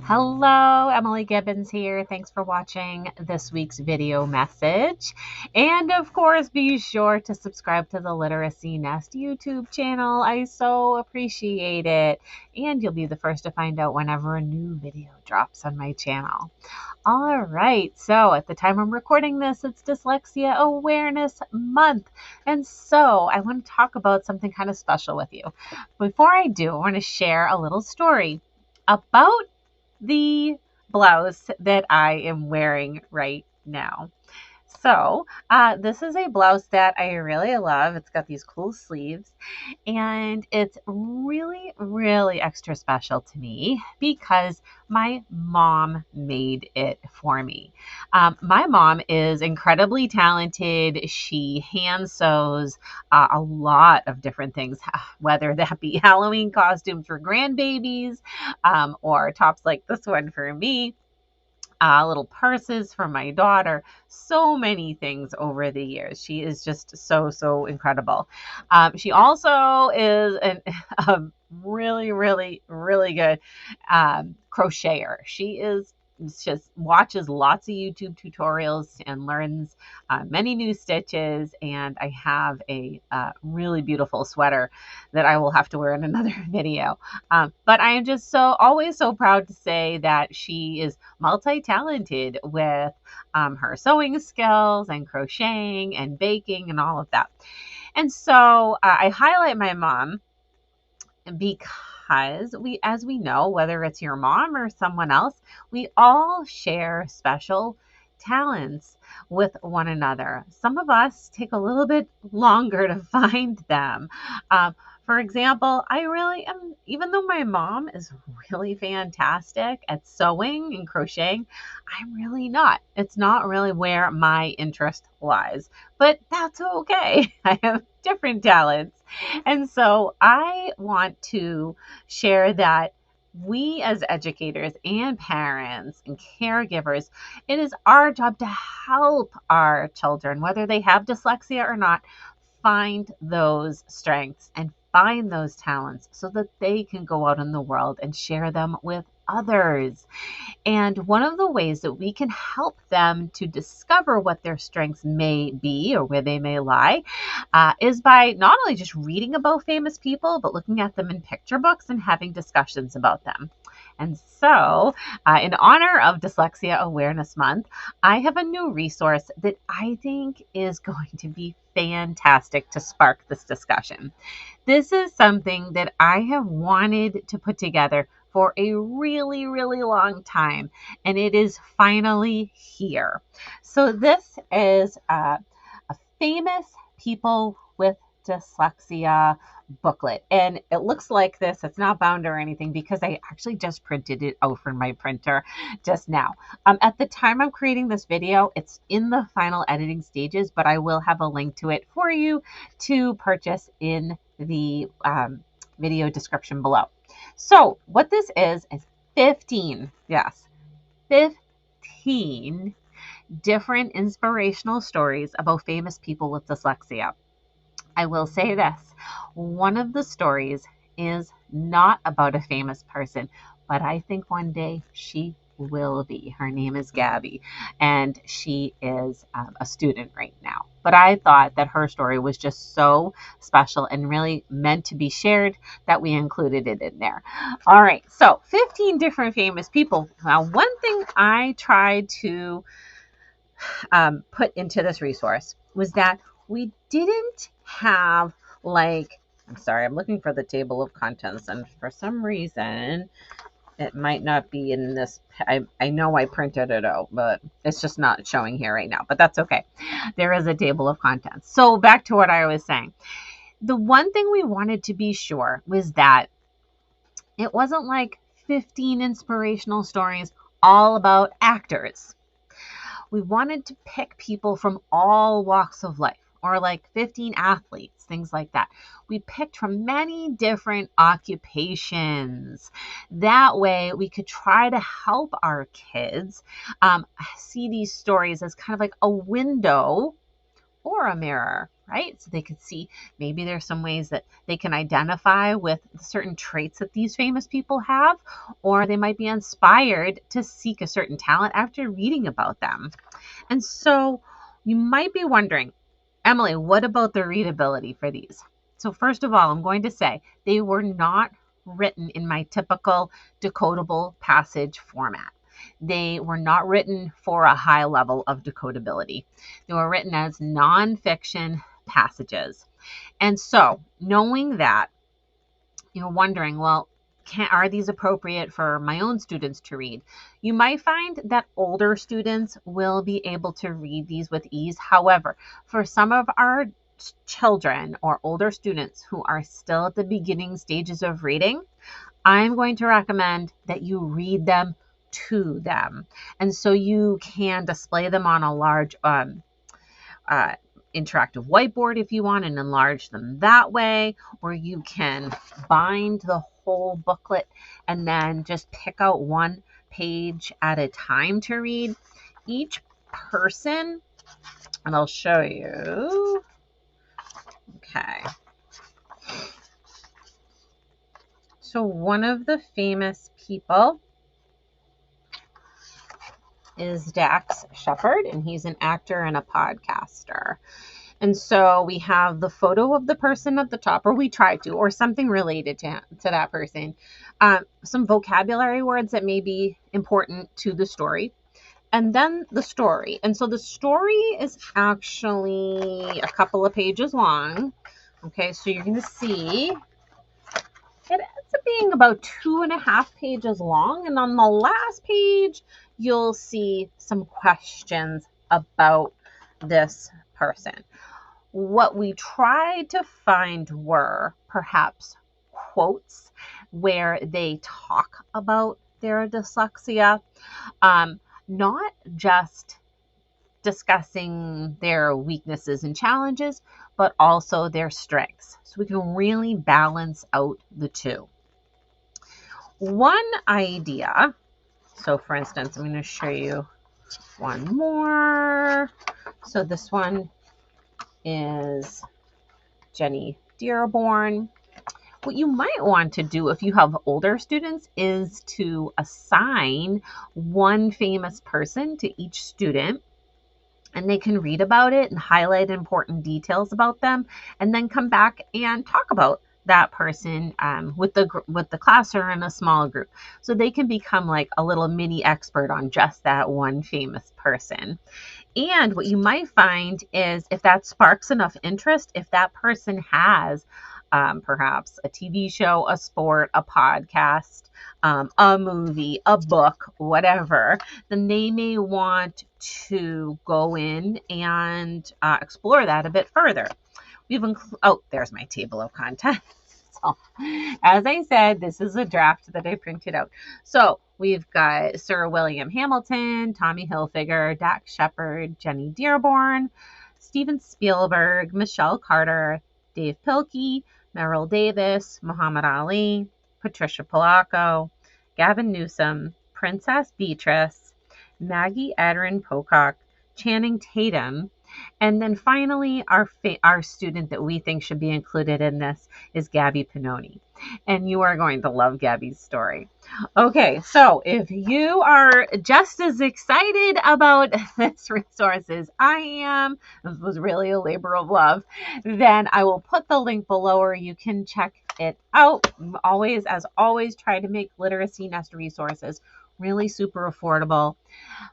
Hello, Emily Gibbons here. Thanks for watching this week's video message. And of course, be sure to subscribe to the Literacy Nest YouTube channel. I so appreciate it. And you'll be the first to find out whenever a new video drops on my channel. All right, so at the time I'm recording this, it's Dyslexia Awareness Month. And so I want to talk about something kind of special with you. Before I do, I want to share a little story about the blouse that I am wearing right now. So this is a blouse that I really love. It's got these cool sleeves, and it's really, really extra special to me because my mom made it for me. My mom is incredibly talented. She hand sews a lot of different things, whether that be Halloween costumes for grandbabies or tops like this one for me. Little purses for my daughter, so many things over the years. She is just so incredible. She also is a really, really, really good crocheter. She just watches lots of YouTube tutorials and learns many new stitches. And I have a really beautiful sweater that I will have to wear in another video. But I am just always so proud to say that she is multi-talented with her sewing skills and crocheting and baking and all of that. And so I highlight my mom because as we know, whether it's your mom or someone else, we all share special talents with one another. Some of us take a little bit longer to find them. For example, I really am, even though my mom is really fantastic at sewing and crocheting, I'm really not. It's not really where my interest lies, but that's okay. I have different talents. And so I want to share that we as educators and parents and caregivers, it is our job to help our children, whether they have dyslexia or not, find those strengths and find those talents so that they can go out in the world and share them with others. And one of the ways that we can help them to discover what their strengths may be or where they may lie is by not only just reading about famous people, but looking at them in picture books and having discussions about them. And so, in honor of Dyslexia Awareness Month, I have a new resource that I think is going to be fantastic to spark this discussion. This is something that I have wanted to put together for a really, really long time, and it is finally here. So this is a famous people with dyslexia booklet, and it looks like this. It's not bound or anything because I actually just printed it out from my printer just now. At the time I'm creating this video, it's in the final editing stages, but I will have a link to it for you to purchase in the video description below. So what this is 15, yes, 15 different inspirational stories about famous people with dyslexia. I will say this, one of the stories is not about a famous person, but I think one day she will be. Her name is Gabby, and she is a student right now. But I thought that her story was just so special and really meant to be shared that we included it in there. All right, so 15 different famous people. Now, one thing I tried to put into this resource was that we didn't have I'm sorry, I'm looking for the table of contents, and for some reason it might not be in this. I know I printed it out, but it's just not showing here right now, but that's okay. There is a table of contents. So back to what I was saying. The one thing we wanted to be sure was that it wasn't like 15 inspirational stories all about actors. We wanted to pick people from all walks of life, or like 15 athletes, things like that. We picked from many different occupations. That way we could try to help our kids see these stories as kind of like a window or a mirror right? So they could see maybe there's some ways that they can identify with certain traits that these famous people have, or they might be inspired to seek a certain talent after reading about them. And so you might be wondering, Emily, what about the readability for these? So first of all, I'm going to say they were not written in my typical decodable passage format. They were not written for a high level of decodability. They were written as nonfiction passages. And so knowing that, you're wondering, well, are these appropriate for my own students to read? You might find that older students will be able to read these with ease. However, for some of our children or older students who are still at the beginning stages of reading, I'm going to recommend that you read them to them. And so you can display them on a large interactive whiteboard if you want and enlarge them that way, or you can bind the whole booklet and then just pick out one page at a time to read. Each person, and I'll show you. Okay. So one of the famous people is Dax Shepard, and he's an actor and a podcaster. And so we have the photo of the person at the top, or we try to, or something related to that person. Some vocabulary words that may be important to the story. And then the story. And so the story is actually a couple of pages long. Okay, so you're going to see it ends up being about 2.5 pages long. And on the last page, you'll see some questions about this person. What we tried to find were perhaps quotes where they talk about their dyslexia, not just discussing their weaknesses and challenges, but also their strengths. So we can really balance out the two. One idea, so for instance, I'm going to show you one more. So this one is Jenny Dearborn. What you might want to do if you have older students is to assign one famous person to each student, and they can read about it and highlight important details about them, and then come back and talk about that person with the class or in a small group. So they can become like a little mini expert on just that one famous person. And what you might find is if that sparks enough interest, if that person has perhaps a TV show, a sport, a podcast, a movie, a book, whatever, then they may want to go in and explore that a bit further. There's my table of contents. So, as I said, this is a draft that I printed out. So we've got Sir William Hamilton, Tommy Hilfiger, Dax Shepard, Jenny Dearborn, Steven Spielberg, Michelle Carter, Dave Pilkey, Merrill Davis, Muhammad Ali, Patricia Polacco, Gavin Newsom, Princess Beatrice, Maggie Adrin Pocock, Channing Tatum, and then finally our student that we think should be included in this is Gabby Pinoni. And you are going to love Gabby's story. Okay, so if you are just as excited about this resource as I am, this was really a labor of love, then I will put the link below where you can check it out. As always, try to make Literacy Nest resources really super affordable.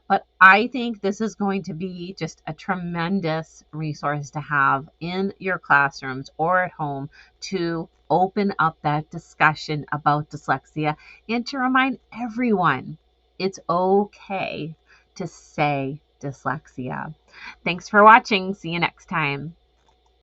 But I think this is going to be just a tremendous resource to have in your classrooms or at home to open up that discussion about dyslexia and to remind everyone it's okay to say dyslexia. Thanks for watching. See you next time.